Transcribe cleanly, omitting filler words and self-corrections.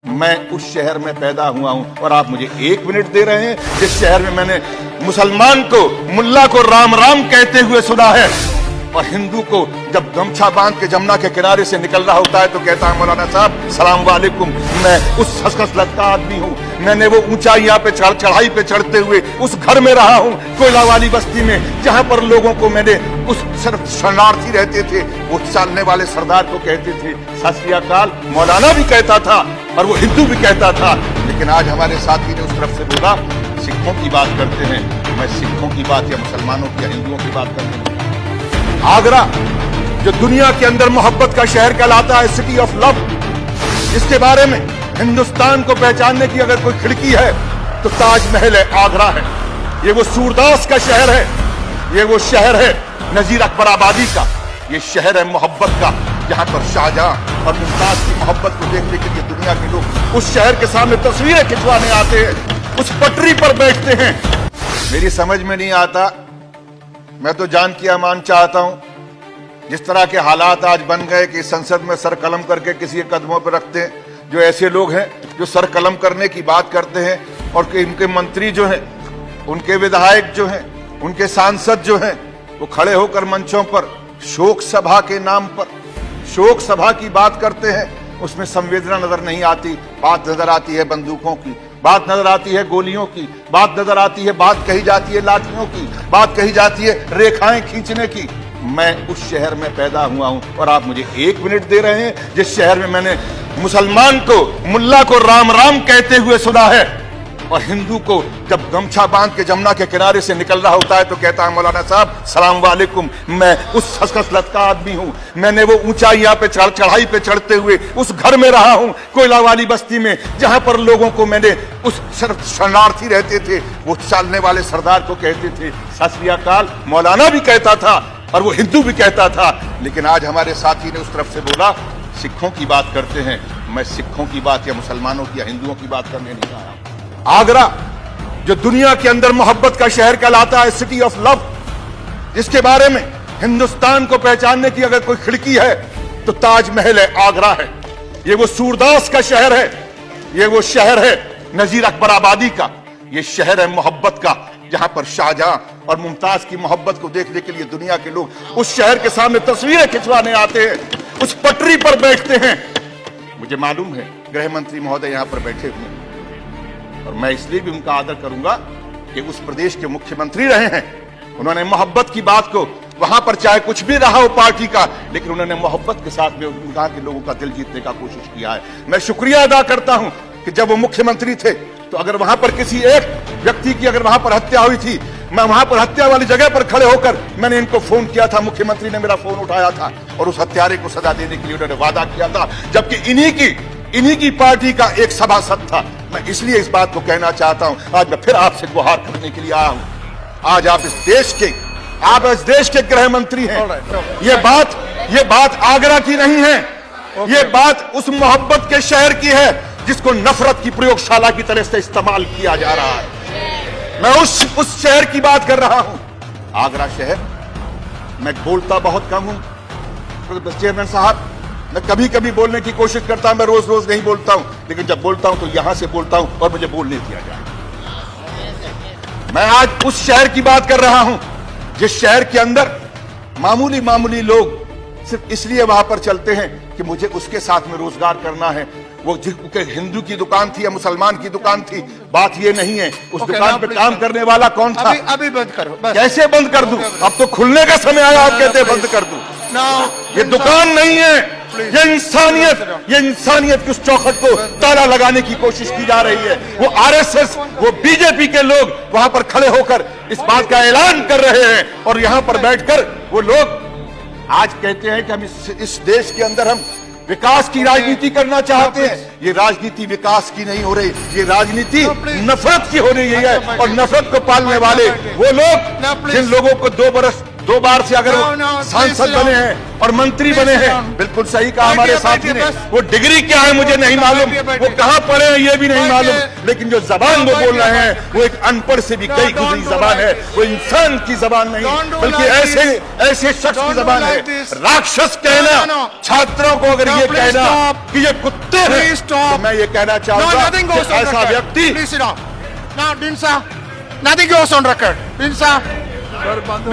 मैं उस शहर में पैदा हुआ हूं और आप मुझे 1 मिनट दे रहे हैं जिस शहर में मैंने मुसलमान को, मुल्ला को राम राम कहते हुए सुना है और हिंदू को जब गमछा बांध के जमुना के किनारे से निकल रहा होता है तो कहता है मौलाना साहब सलाम वालेकुम। मैं उस खसखस लगता आदमी हूँ। मैंने वो ऊंचाइयां पे चढ़ाई पे चढ़ते हुए उस घर में रहा हूँ कोयला वाली बस्ती में, जहां पर लोगों को मैंने उस शरणार्थी रहते थे वो चालने वाले सरदार को कहते थे सत श्री अकाल। मौलाना भी कहता था और वो हिंदू भी कहता था। लेकिन आज हमारे साथी ने उस तरफ से बोला सिखों की बात करते हैं। मैं सिखों की बात या मुसलमानों की या हिंदुओं की बात करते हैं। आगरा जो दुनिया के अंदर मोहब्बत का शहर कहलाता है, सिटी ऑफ लव, इसके बारे में हिंदुस्तान को पहचानने की अगर कोई खिड़की है तो ताजमहल है, आगरा है। ये वो सूरदास का शहर है, ये वो शहर है नजीर अकबर आबादी का, ये शहर है मोहब्बत का, जहां पर शाहजहां और मुमताज की मोहब्बत को देखने के लिए दुनिया के लोग उस शहर के सामने तस्वीरें खिंचवाने आते हैं, उस पटरी पर बैठते हैं। मेरी समझ में नहीं आता, मैं तो जान की अमान चाहता हूं। जिस तरह के हालात आज बन गए कि संसद में सर कलम करके किसी के कदमों पर रखते हैं, जो ऐसे लोग हैं जो सर कलम करने की बात करते हैं और इनके मंत्री जो हैं, उनके विधायक जो हैं, उनके सांसद जो हैं, वो खड़े होकर मंचों पर शोक सभा के नाम पर शोक सभा की बात करते हैं। उसमें संवेदना नजर नहीं आती, बात नजर आती है बंदूकों की, बात नजर आती है गोलियों की, बात नजर आती है, बात कही जाती है लाठियों की, बात कही जाती है रेखाएं खींचने की। मैं उस शहर में पैदा हुआ हूं और आप मुझे 1 मिनट दे रहे हैं जिस शहर में मैंने मुसलमान को, मुल्ला को राम राम कहते हुए सुना है और हिंदू को जब गमछा बांध के जमुना के किनारे से निकल रहा होता है तो कहता है मौलाना साहब सलाम वालेकुम। मैं उस खसखस लगता आदमी हूँ। मैंने वो ऊंचाइयां पे चढ़ाई पे चढ़ते हुए उस घर में रहा हूँ कोयला वाली बस्ती में, जहां पर लोगों को मैंने उस शरणार्थी रहते थे वो चालने वाले सरदार को कहते थे सत श्री अकाल। मौलाना भी कहता था और वो हिंदू भी कहता था। लेकिन आज हमारे साथी ने उस तरफ से बोला सिखों की बात करते हैं। मैं सिखों की बात या मुसलमानों की या हिंदुओं की बात करने नहीं आया। आगरा जो दुनिया के अंदर मोहब्बत का शहर कहलाता है, सिटी ऑफ लव, जिसके बारे में हिंदुस्तान को पहचानने की अगर कोई खिड़की है तो ताजमहल है, आगरा है। ये वो सूरदास का शहर है, ये वो शहर है नजीर अकबर आबादी का, ये शहर है मोहब्बत का, जहां पर शाहजहां और मुमताज की मोहब्बत को देखने के लिए दुनिया के लोग उस शहर के सामने तस्वीरें खिंचवाने आते हैं, उस पटरी पर बैठते हैं। मुझे मालूम है गृह मंत्री महोदय यहां पर बैठे हुए हैं और मैं इसलिए भी उनका आदर करूंगा कि उस प्रदेश के मुख्यमंत्री रहे हैं। उन्होंने मोहब्बत की बात को वहां पर चाहे कुछ भी रहा हो पार्टी का, लेकिन उन्होंने मोहब्बत के साथ में वहां के लोगों का दिल जीतने का कोशिश किया है। मैं शुक्रिया अदा करता हूं कि जब वो मुख्यमंत्री थे तो अगर वहां पर किसी एक व्यक्ति की अगर वहां पर हत्या हुई थी, मैं वहां पर हत्या वाली जगह पर खड़े होकर मैंने इनको फोन किया था, मुख्यमंत्री ने मेरा फोन उठाया था और उस हत्यारे को सजा देने के लिए उन्होंने वादा किया था, जबकि इन्हीं की पार्टी का एक सभासद था। मैं इसलिए इस बात को कहना चाहता हूं, आज मैं फिर आपसे गुहार करने के लिए आया हूं। आज आप इस देश के गृह मंत्री हैं। ये बात आगरा की नहीं है, ये बात उस मोहब्बत के शहर की है जिसको नफरत की प्रयोगशाला की तरह से इस्तेमाल किया जा रहा है। मैं उस शहर की बात कर रहा हूं, आगरा शहर। मैं बोलता बहुत कम हूं चेयरमैन साहब, मैं कभी कभी बोलने की कोशिश करता हूं, मैं रोज रोज नहीं बोलता हूं, लेकिन जब बोलता हूं तो यहां से बोलता हूं और मुझे बोलने दिया जाए। मैं आज उस शहर की बात कर रहा हूं जिस शहर के अंदर मामूली लोग सिर्फ इसलिए वहां पर चलते हैं कि मुझे उसके साथ में रोजगार करना है। वो हिंदू की दुकान थी या मुसलमान की दुकान थी, बात ये नहीं है। उस दुकान पे काम करने वाला कौन था? अभी बंद करो। कैसे बंद कर दूं? अब तो खुलने का समय आया, आप कहते हैं बंद कर दूं। ये दुकान नहीं है, ये इंसानियत की उस चौखट को ताला लगाने की कोशिश की जा रही है। वो आरएसएस, वो बीजेपी के लोग वहां पर खड़े होकर इस बात का ऐलान कर रहे हैं और यहां पर बैठकर वो लोग आज कहते हैं कि हम इस देश के अंदर हम विकास की राजनीति करना चाहते हैं। ये राजनीति विकास की नहीं हो रही, ये राजनीति नफरत की हो रही है। और नफरत को पालने वाले वो लोग जिन लोगों को 2 बार से अगर No, no, सांसद please बने sit हैं और मंत्री Please बने sit हैं, down. बिल्कुल सही कहा My हमारे dear, my साथी dear, ने। बस। वो डिग्री क्या है मुझे नहीं मालूम, my dear, वो कहाँ पढ़े हैं ये भी नहीं My मालूम, dear, लेकिन जो जबान वो my बोल dear, रहे my हैं dear. वो एक अनपढ़ से भी No, कई don't गुजरी do जबान like है, this. वो इंसान की जबान नहीं, Don't do बल्कि like ऐसे शख्स Don't की do जबान है। like this. राक्षस कहना No, no, no. छात्रों को अगर No, ये please कहना stop. कि ये कुत्ते हैं, Please stop. तो मैं ये कहना No, चाहूंगा nothing goes कि on ऐसा record. व्यक्ति Please sit down. Now, Dinsa, nothing goes on record. Dinsa, Dinsa.